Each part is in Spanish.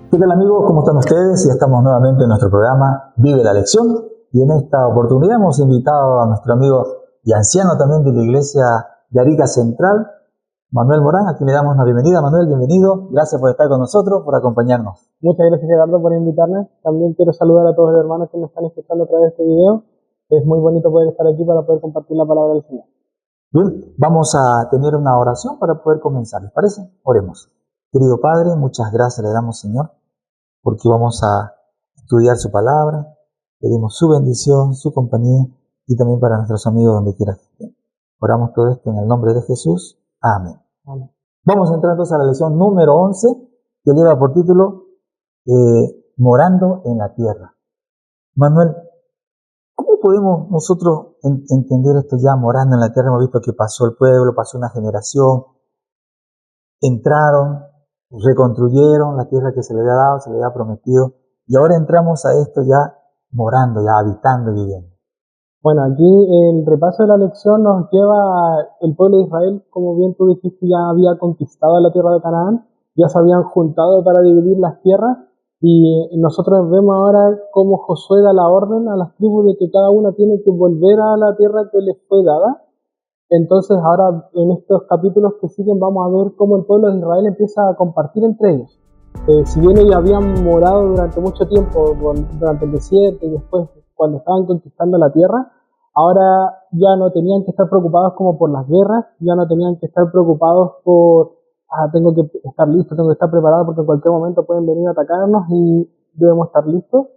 ¿Qué tal amigos? ¿Cómo están ustedes? Ya estamos nuevamente en nuestro programa Vive la Lección y en esta oportunidad hemos invitado a nuestro amigo y anciano también de la iglesia de Arica Central, Manuel Morán, a quien le damos la bienvenida. Manuel, bienvenido. Gracias por estar con nosotros, por acompañarnos. Muchas gracias, Gerardo, por invitarme. También quiero saludar a todos los hermanos que nos están escuchando a través de este video. Es muy bonito poder estar aquí para poder compartir la palabra del Señor. Bien, vamos a tener una oración para poder comenzar. ¿Les parece? Oremos. Querido Padre, muchas gracias le damos, Señor, porque vamos a estudiar su palabra. Pedimos su bendición, su compañía y también para nuestros amigos donde quiera que estén. Oramos todo esto en el nombre de Jesús. Amén. Amén. Vamos a entrar entonces a la lección número 11, que lleva por título Morando en la Tierra. Manuel, ¿cómo podemos nosotros entender esto ya, morando en la tierra? Hemos visto que pasó el pueblo, pasó una generación, entraron, reconstruyeron la tierra que se le había dado, se le había prometido, y ahora entramos a esto ya morando, ya habitando y viviendo. Bueno, aquí el repaso de la lección nos lleva el pueblo de Israel, como bien tú dijiste, ya había conquistado la tierra de Canaán, ya se habían juntado para dividir las tierras, y nosotros vemos ahora cómo Josué da la orden a las tribus de que cada una tiene que volver a la tierra que les fue dada. Entonces ahora en estos capítulos que siguen vamos a ver cómo el pueblo de Israel empieza a compartir entre ellos. Si bien ellos habían morado durante mucho tiempo, durante el desierto y después cuando estaban conquistando la tierra, ahora ya no tenían que estar preocupados como por las guerras, ya no tenían que estar preocupados por tengo que estar listo, tengo que estar preparado porque en cualquier momento pueden venir a atacarnos y debemos estar listos,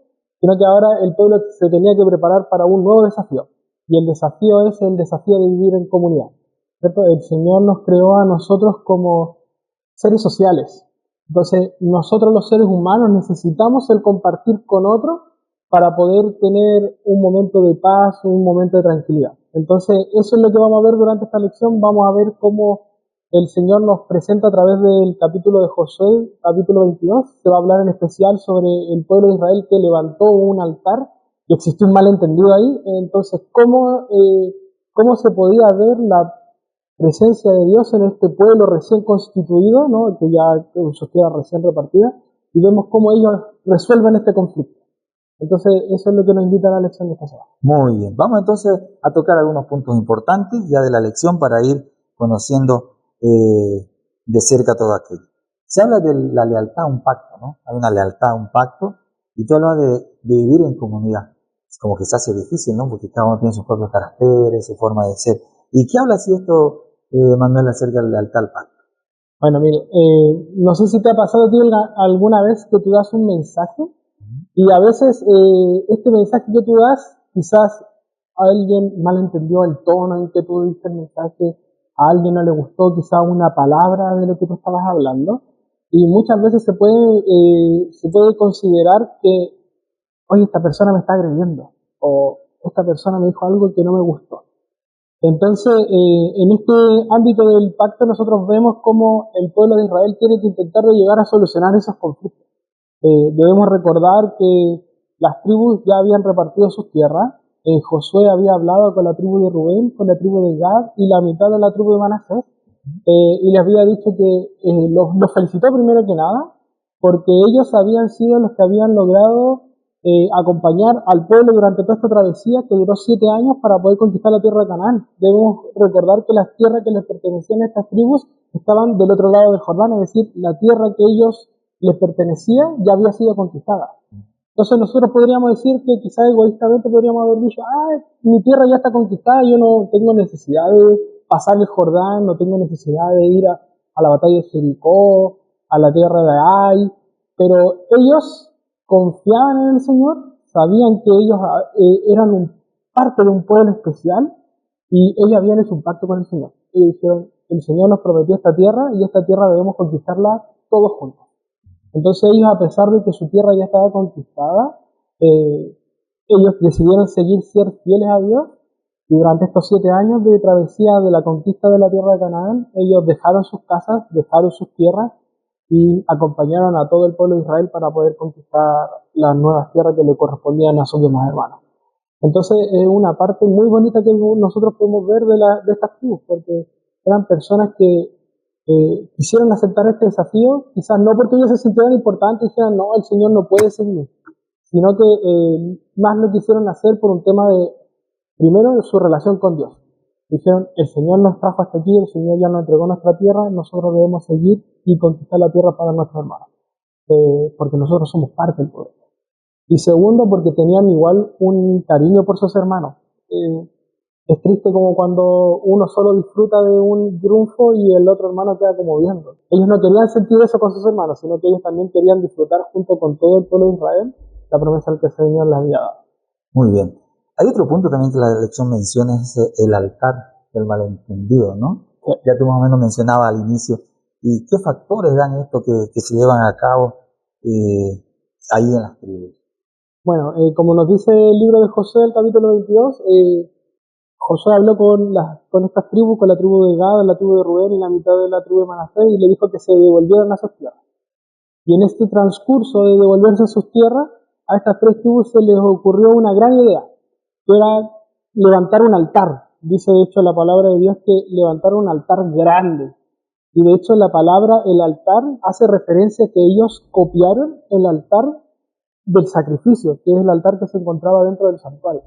sino que ahora el pueblo se tenía que preparar para un nuevo desafío. Y el desafío es el desafío de vivir en comunidad, ¿cierto? El Señor nos creó a nosotros como seres sociales. Entonces, nosotros los seres humanos necesitamos el compartir con otros para poder tener un momento de paz, un momento de tranquilidad. Entonces, eso es lo que vamos a ver durante esta lección. Vamos a ver cómo el Señor nos presenta a través del capítulo de Josué, capítulo 22. Se va a hablar en especial sobre el pueblo de Israel que levantó un altar y existió un malentendido ahí. Entonces, ¿cómo se podía ver la presencia de Dios en este pueblo recién constituido, ¿no? Que ya con sus tierras recién repartidas, y vemos cómo ellos resuelven este conflicto? Entonces, eso es lo que nos invita a la lección de esta semana. Muy bien, vamos entonces a tocar algunos puntos importantes ya de la lección para ir conociendo de cerca todo aquello. Se habla de la lealtad a un pacto, ¿no? Hay una lealtad a un pacto y tú hablas de vivir en comunidad. Es como que se hace difícil, ¿no? Porque cada uno tiene sus propios caracteres, su forma de ser. ¿Y qué habla así esto, Manuel, acerca de la lealtad al pacto? Bueno, mire, no sé si te ha pasado a ti alguna vez que tú das un mensaje y a veces este mensaje que tú das, quizás a alguien malentendió el tono en que tú diste el mensaje, a alguien no le gustó quizás una palabra de lo que tú estabas hablando, y muchas veces se puede considerar que, oye, esta persona me está agrediendo, o esta persona me dijo algo que no me gustó. Entonces, en este ámbito del pacto nosotros vemos cómo el pueblo de Israel tiene que intentar de llegar a solucionar esos conflictos. Debemos recordar que las tribus ya habían repartido sus tierras. Josué había hablado con la tribu de Rubén, con la tribu de Gad y la mitad de la tribu de Manasés, y les había dicho que los felicitó primero que nada porque ellos habían sido los que habían logrado acompañar al pueblo durante toda esta travesía que duró 7 años para poder conquistar la tierra de Canaán. Debemos recordar que las tierras que les pertenecían a estas tribus estaban del otro lado del Jordán, es decir, la tierra que ellos les pertenecía ya había sido conquistada. Entonces nosotros podríamos decir que quizás egoístamente podríamos haber dicho, mi tierra ya está conquistada, yo no tengo necesidad de pasar el Jordán, no tengo necesidad de ir a la batalla de Jericó, a la tierra de Ai, pero ellos confiaban en el Señor, sabían que ellos eran parte de un pueblo especial y ellos habían hecho un pacto con el Señor. Y dijeron, el Señor nos prometió esta tierra y esta tierra debemos conquistarla todos juntos. Entonces ellos, a pesar de que su tierra ya estaba conquistada, ellos decidieron ser fieles a Dios, y durante estos 7 años de travesía de la conquista de la tierra de Canaán, ellos dejaron sus casas, dejaron sus tierras y acompañaron a todo el pueblo de Israel para poder conquistar las nuevas tierras que le correspondían a sus demás hermanos. Entonces es una parte muy bonita que nosotros podemos ver de estas tribus, porque eran personas que quisieron aceptar este desafío, quizás no porque ellos se sintieran importantes y dijeran, no, el Señor no puede seguir, sino que más lo quisieron hacer por un tema de, primero, de su relación con Dios. Dijeron, el Señor nos trajo hasta aquí, el Señor ya nos entregó nuestra tierra, nosotros debemos seguir y conquistar la tierra para nuestros hermanos, porque nosotros somos parte del pueblo. Y segundo, porque tenían igual un cariño por sus hermanos. Es triste como cuando uno solo disfruta de un triunfo y el otro hermano queda como viendo. Ellos no querían sentir eso con sus hermanos, sino que ellos también querían disfrutar junto con todo el pueblo de Israel la promesa que el Señor les había dado. Muy bien. Hay otro punto también que la lección menciona, es el altar del malentendido, ¿no? Sí. Ya tú más o menos mencionaba al inicio. ¿Y qué factores dan esto que se llevan a cabo ahí en las tribus? Bueno, como nos dice el libro de Josué, el capítulo 22, Josué habló con estas tribus, con la tribu de Gad, la tribu de Rubén y la mitad de la tribu de Manasés, y le dijo que se devolvieran a sus tierras. Y en este transcurso de devolverse a sus tierras, a estas tres tribus se les ocurrió una gran idea, que era levantar un altar. Dice de hecho la palabra de Dios que levantaron un altar grande. Y de hecho la palabra el altar hace referencia a que ellos copiaron el altar del sacrificio, que es el altar que se encontraba dentro del santuario.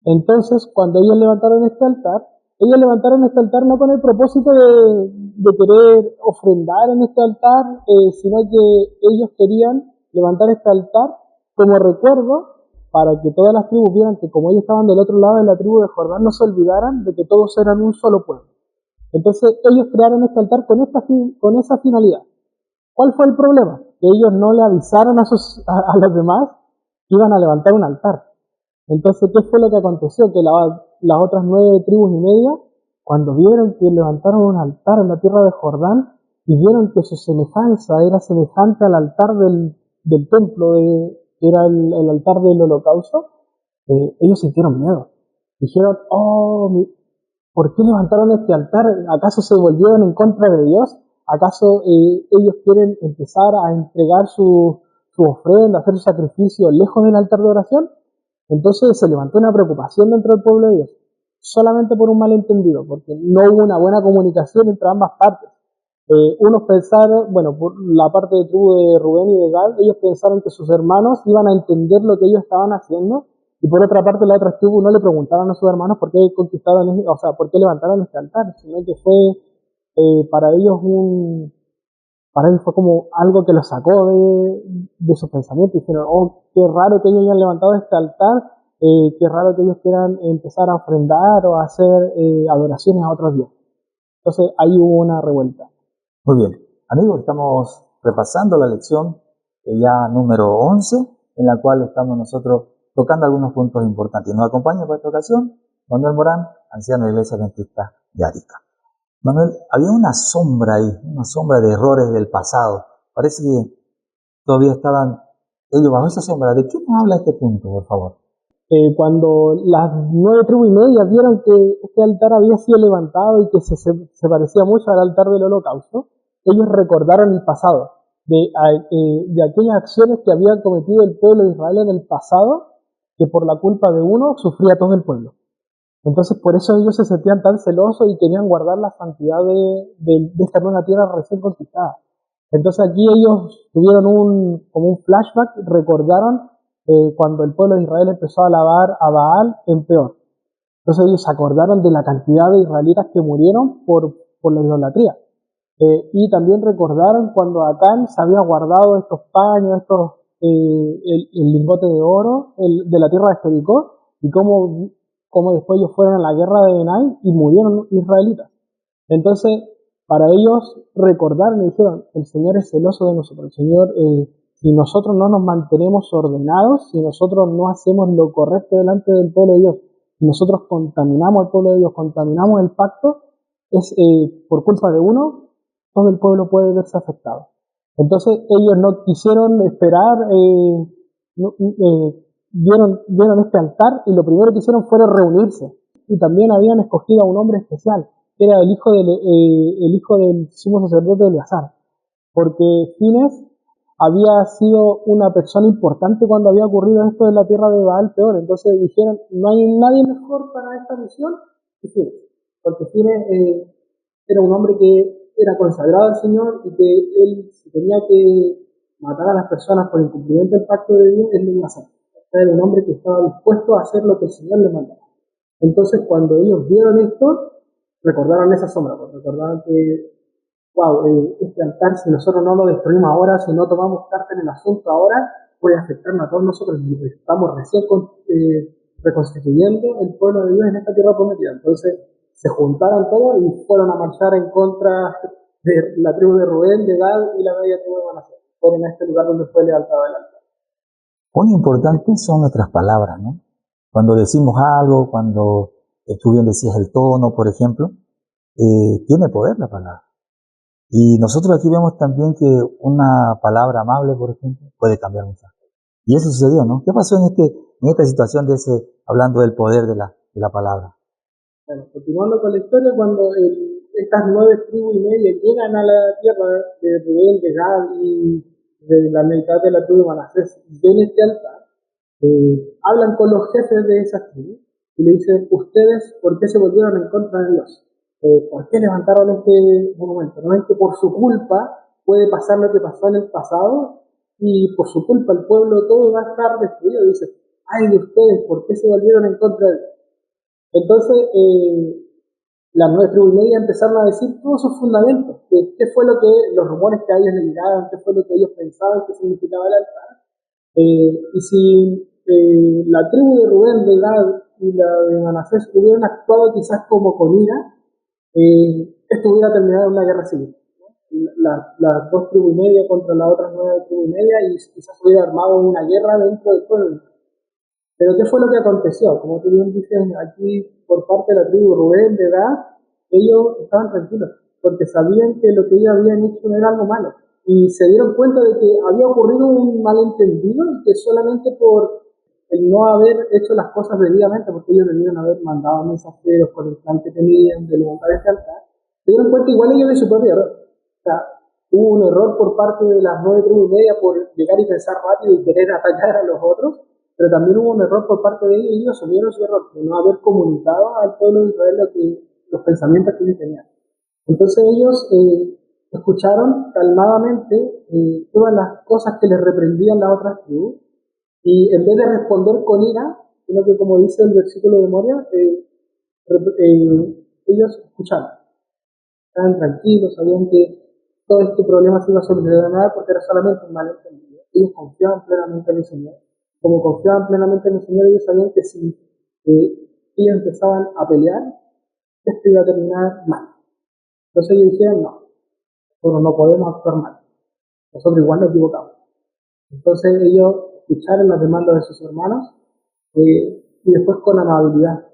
Entonces, cuando ellos levantaron este altar no con el propósito de querer ofrendar en este altar, sino que ellos querían levantar este altar como recuerdo para que todas las tribus vieran que como ellos estaban del otro lado de la tribu de Jordán, no se olvidaran de que todos eran un solo pueblo. Entonces, ellos crearon este altar con esa finalidad. ¿Cuál fue el problema? Que ellos no le avisaron a los demás que iban a levantar un altar. Entonces, ¿qué fue lo que aconteció? Que las otras 9 tribus y media, cuando vieron que levantaron un altar en la tierra de Jordán y vieron que su semejanza era semejante al altar del templo, que era el altar del holocausto, ellos sintieron miedo. Dijeron, ¿por qué levantaron este altar? ¿Acaso se volvieron en contra de Dios? ¿Acaso ellos quieren empezar a entregar su ofrenda, hacer su sacrificio lejos del altar de oración? Entonces se levantó una preocupación dentro del pueblo de Dios, solamente por un malentendido, porque no hubo una buena comunicación entre ambas partes. Unos pensaron, bueno, por la parte de tribu de Rubén y de Gad, ellos pensaron que sus hermanos iban a entender lo que ellos estaban haciendo, y por otra parte la otra tribu no le preguntaron a sus hermanos por qué conquistaron, por qué levantaron este altar, sino que fue para ellos fue como algo que los sacó de sus pensamientos. Dijeron, qué raro que ellos hayan levantado este altar, qué raro que ellos quieran empezar a ofrendar o a hacer adoraciones a otros dioses. Entonces ahí hubo una revuelta. Muy bien. Amigos, estamos repasando la lección ya número 11, en la cual estamos nosotros tocando algunos puntos importantes. Nos acompaña para esta ocasión Manuel Morán, anciano de la Iglesia Adventista de Arica. Manuel, había una sombra ahí, una sombra de errores del pasado. Parece que todavía estaban ellos bajo esa sombra. ¿De qué nos habla este punto, por favor? Cuando las 9 tribus y media vieron que este altar había sido levantado y que se parecía mucho al altar del holocausto, ellos recordaron el pasado, de aquellas acciones que había cometido el pueblo de Israel en el pasado, que por la culpa de uno sufría todo el pueblo. Entonces por eso ellos se sentían tan celosos y querían guardar la santidad de esta nueva tierra recién conquistada. Entonces aquí ellos tuvieron como un flashback, recordaron cuando el pueblo de Israel empezó a alabar a Baal en Peor. Entonces ellos se acordaron de la cantidad de israelitas que murieron por la idolatría. Y también recordaron cuando Acán se había guardado estos paños, el lingote de oro de la tierra de Jericó, y cómo después ellos fueron a la guerra de Benai y murieron israelitas. Entonces, para ellos recordaron y dijeron, el Señor es celoso de nosotros, el Señor, si nosotros no nos mantenemos ordenados, si nosotros no hacemos lo correcto delante del pueblo de Dios, si nosotros contaminamos al pueblo de Dios, contaminamos el pacto, es por culpa de uno, todo el pueblo puede verse afectado. Entonces ellos no quisieron esperar, vieron este altar y lo primero que hicieron fue reunirse. Y también habían escogido a un hombre especial, que era el hijo del sumo sacerdote Eleazar, porque Fines había sido una persona importante cuando había ocurrido esto en la tierra de Baal Peor. Entonces dijeron, no hay nadie mejor para esta misión que Fines, porque Fines era un hombre que era consagrado al Señor y que él, si tenía que matar a las personas por incumplimiento del pacto de Dios, él lo iba a hacer. Era un hombre que estaba dispuesto a hacer lo que el Señor le mandaba. Entonces, cuando ellos vieron esto, recordaron esa sombra, porque recordaron que, wow, este altar, si nosotros no lo destruimos ahora, si no tomamos carta en el asunto ahora, puede afectarnos a todos nosotros. Y estamos recién reconstituyendo el pueblo de Dios en esta tierra prometida. Entonces, se juntaron todos y fueron a marchar en contra de la tribu de Rubén, de Gad y la media tribu de Manasés. Fueron a este lugar donde fue levantado el altar. Cuán importantes son nuestras palabras, ¿no? Cuando decimos algo, cuando tú bien decías el tono, por ejemplo, tiene poder la palabra. Y nosotros aquí vemos también que una palabra amable, por ejemplo, puede cambiar muchas cosas. Y eso sucedió, ¿no? ¿Qué pasó en esta situación hablando del poder de la palabra? Bueno, continuando con la historia, cuando estas 9 tribus y media llegan a la tierra de Rubén, de Gad y de la mitad de la tribu de Manasés, ven este altar, hablan con los jefes de esas tribus y le dicen, ustedes, ¿por qué se volvieron en contra de Dios? ¿Por qué levantaron este monumento? ¿No es que por su culpa puede pasar lo que pasó en el pasado y por su culpa el pueblo todo va a estar destruido? Dice, ay de ustedes, ¿por qué se volvieron en contra de Dios? Entonces, las 9 tribus y media empezaron a decir todos sus fundamentos, qué fue lo que los rumores que a ellos les llegaban, qué fue lo que ellos pensaban que significaba el altar. Y si la tribu de Rubén, de Gad y la de Manasés hubieran actuado quizás como con ira, esto hubiera terminado en una guerra civil. Las 2 tribus y media contra las otras 9 tribus y media, y quizás hubiera armado una guerra dentro del pueblo. Pero ¿qué fue lo que aconteció? Como tú bien dices aquí, por parte de la tribu de Rubén, de Gad, ellos estaban tranquilos, porque sabían que lo que ellos habían hecho no era algo malo. Y se dieron cuenta de que había ocurrido un malentendido y que solamente por el no haber hecho las cosas debidamente, porque ellos debieron haber mandado mensajeros con el plan que tenían de levantar este altar, se dieron cuenta igual ellos de su propio error. O sea, hubo un error por parte de las 9 tribus y media por llegar y pensar rápido y querer atacar a los otros, pero también hubo un error por parte de ellos y ellos asumieron su error, de no haber comunicado al pueblo de Israel los pensamientos que ellos tenían. Entonces ellos escucharon calmadamente todas las cosas que les reprendían las otras tribus, y en vez de responder con ira, sino que como dice el versículo de Moria, ellos escucharon, estaban tranquilos, sabían que todo este problema se iba a solucionar porque era solamente un malentendido. Ellos confiaban plenamente en el Señor. Como confiaban plenamente en el Señor, ellos sabían que si ellos empezaban a pelear, esto iba a terminar mal. Entonces ellos dijeron, no, nosotros no podemos actuar mal, nosotros igual nos equivocamos. Entonces ellos escucharon las demandas de sus hermanos y después con amabilidad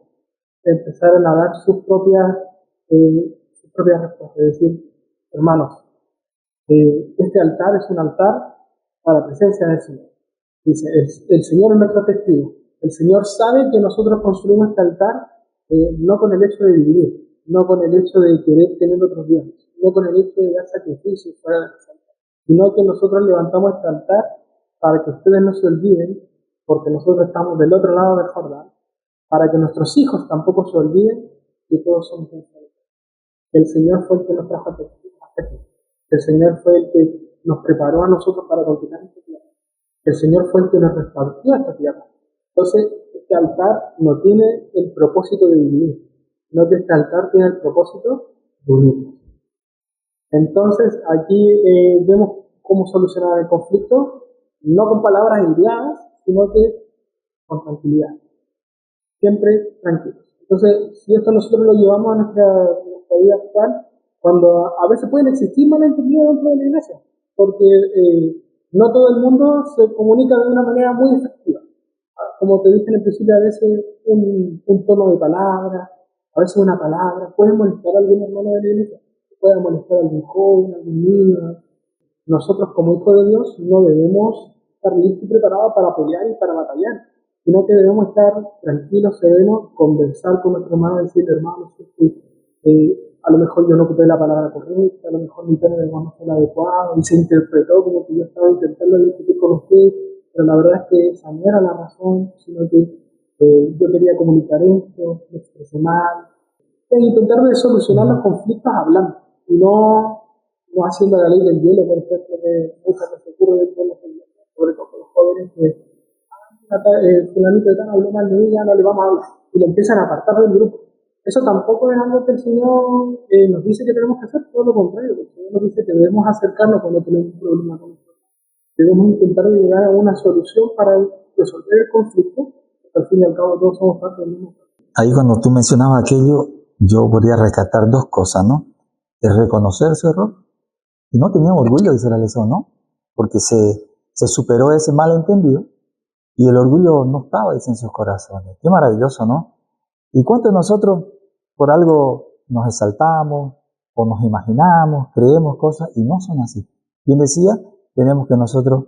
empezaron a dar sus propias respuestas. Es decir, hermanos, este altar es un altar para la presencia del Señor. Dice, el Señor es nuestro testigo. El Señor sabe que nosotros construimos este altar no con el hecho de dividir, no con el hecho de querer tener otros dioses, no con el hecho de dar sacrificios fuera de este altar, sino que nosotros levantamos este altar para que ustedes no se olviden, porque nosotros estamos del otro lado del Jordán, para que nuestros hijos tampoco se olviden que todos somos israelitas. El Señor fue el que nos trajo hasta aquí. El Señor fue el que nos preparó a nosotros para conquistar esta tierra. El Señor fue el que nos repartió esta tierra. Entonces, este altar no tiene el propósito de dividir, sino que este altar tiene el propósito de unirnos. Entonces, aquí vemos cómo solucionar el conflicto, no con palabras enviadas, sino que con tranquilidad. Siempre tranquilos. Entonces, si esto nosotros lo llevamos a nuestra vida actual, cuando a veces pueden existir malentendidos dentro de la iglesia, porque no todo el mundo se comunica de una manera muy efectiva. Como te dije en el principio, a veces un tono de palabra, a veces una palabra, puede molestar a algún hermano de la iglesia, puede molestar a algún joven, a algún niño. Nosotros como hijos de Dios no debemos estar listos y preparados para pelear y para batallar, sino que debemos estar tranquilos, serenos, conversar con nuestro hermano y decirle, hermano, a lo mejor yo no ocupé la palabra correcta, a lo mejor mi tono de voz no fue el adecuado, y se interpretó como que yo estaba intentando discutir con usted, pero la verdad es que esa no era la razón, sino que yo quería comunicar esto, me expresé mal, e intentar de solucionar los conflictos hablando, y no haciendo la ley del hielo, por ejemplo, que muchas veces ocurre dentro de los iglesias, sobre todo con los jóvenes que fulanito de tal habló mal de ella, no le vamos a hablar, y lo empiezan a apartar del grupo. Eso tampoco es algo que el Señor nos dice que tenemos que hacer, todo lo contrario, el Señor nos dice que debemos acercarnos cuando tenemos un problema con nosotros. Debemos intentar llegar a una solución para resolver el conflicto, porque al fin y al cabo todos somos parte del mismo. Ahí cuando tú mencionabas aquello, yo podría rescatar dos cosas, ¿no? Es reconocer su error, y no tenía orgullo de ser eso, ¿no? Porque se superó ese malentendido, y el orgullo no estaba en sus corazones. Qué maravilloso, ¿no? ¿Y cuántos de nosotros por algo nos exaltamos o nos imaginamos, creemos cosas y no son así? Bien decía, tenemos que nosotros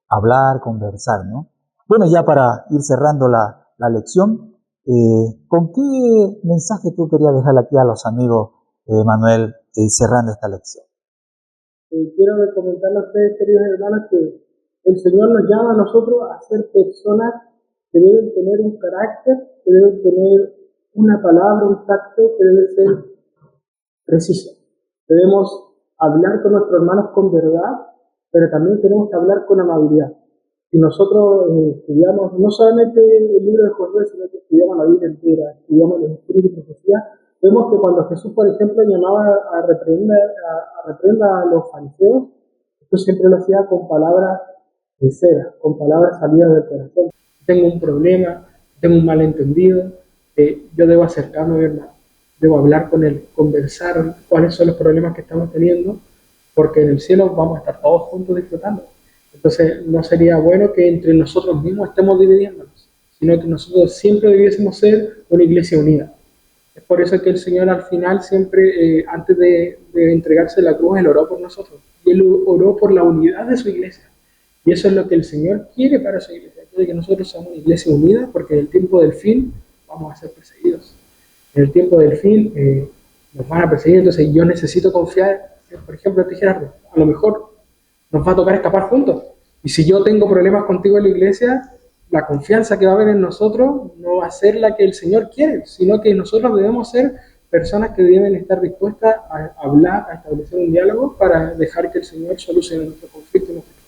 hablar, conversar, ¿no? Bueno, ya para ir cerrando la lección, ¿con qué mensaje tú querías dejar aquí a los amigos, Manuel, cerrando esta lección? Quiero comentarle a ustedes, queridos hermanos, que el Señor nos llama a nosotros a ser personas que deben tener un carácter, que deben tener una palabra, un tacto que debe ser preciso. Debemos hablar con nuestros hermanos con verdad, pero también tenemos que hablar con amabilidad. Si nosotros estudiamos no solamente el libro de Josué, sino que estudiamos la Biblia entera, estudiamos los escritos y profecías, vemos que cuando Jesús, por ejemplo, llamaba a reprender a los fariseos, esto siempre lo hacía con palabras sinceras, con palabras salidas del corazón. Tengo un problema, tengo un malentendido, yo debo acercarme a mi hermano, debo hablar con él, conversar cuáles son los problemas que estamos teniendo, porque en el cielo vamos a estar todos juntos disfrutando. Entonces no sería bueno que entre nosotros mismos estemos dividiéndonos, sino que nosotros siempre debiésemos ser una iglesia unida. Es por eso que el Señor al final siempre, antes de entregarse la cruz, Él oró por nosotros. Y Él oró por la unidad de su iglesia. Y eso es lo que el Señor quiere para su iglesia. Quiere que nosotros seamos una iglesia unida, porque en el tiempo del fin vamos a ser perseguidos. En el tiempo del fin nos van a perseguir. Entonces yo necesito confiar, por ejemplo, a ti, Gerardo, a lo mejor nos va a tocar escapar juntos. Y si yo tengo problemas contigo en la iglesia, la confianza que va a haber en nosotros no va a ser la que el Señor quiere, sino que nosotros debemos ser personas que deben estar dispuestas a hablar, a establecer un diálogo para dejar que el Señor solucione nuestro conflicto y nuestro problema.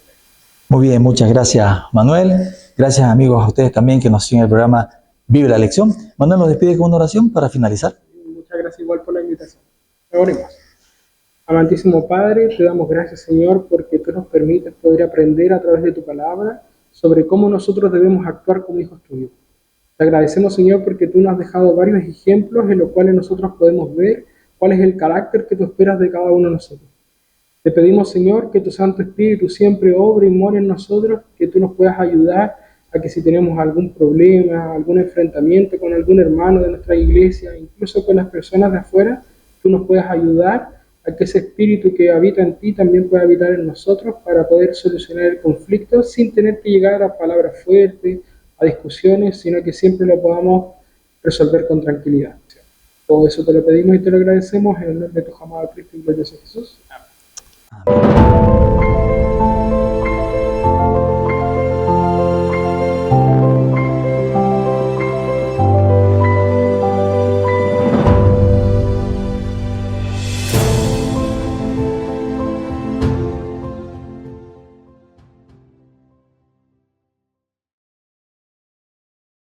Muy bien, muchas gracias, Manuel. Gracias, amigos, a ustedes también que nos siguen el programa Vive la Lección. Manuel nos despide con una oración para finalizar. Muchas gracias igual por la invitación. Oremos. Amantísimo Padre, te damos gracias, Señor, porque tú nos permites poder aprender a través de tu palabra sobre cómo nosotros debemos actuar como hijos tuyos. Te agradecemos, Señor, porque tú nos has dejado varios ejemplos en los cuales nosotros podemos ver cuál es el carácter que tú esperas de cada uno de nosotros. Te pedimos, Señor, que tu Santo Espíritu siempre obre y more en nosotros, que tú nos puedas ayudar a que si tenemos algún problema, algún enfrentamiento con algún hermano de nuestra iglesia, incluso con las personas de afuera, tú nos puedas ayudar a que ese espíritu que habita en ti también pueda habitar en nosotros para poder solucionar el conflicto sin tener que llegar a palabras fuertes, a discusiones, sino que siempre lo podamos resolver con tranquilidad. Todo eso te lo pedimos y te lo agradecemos en el nombre de tu amado Cristo y glorioso Jesús. Amén.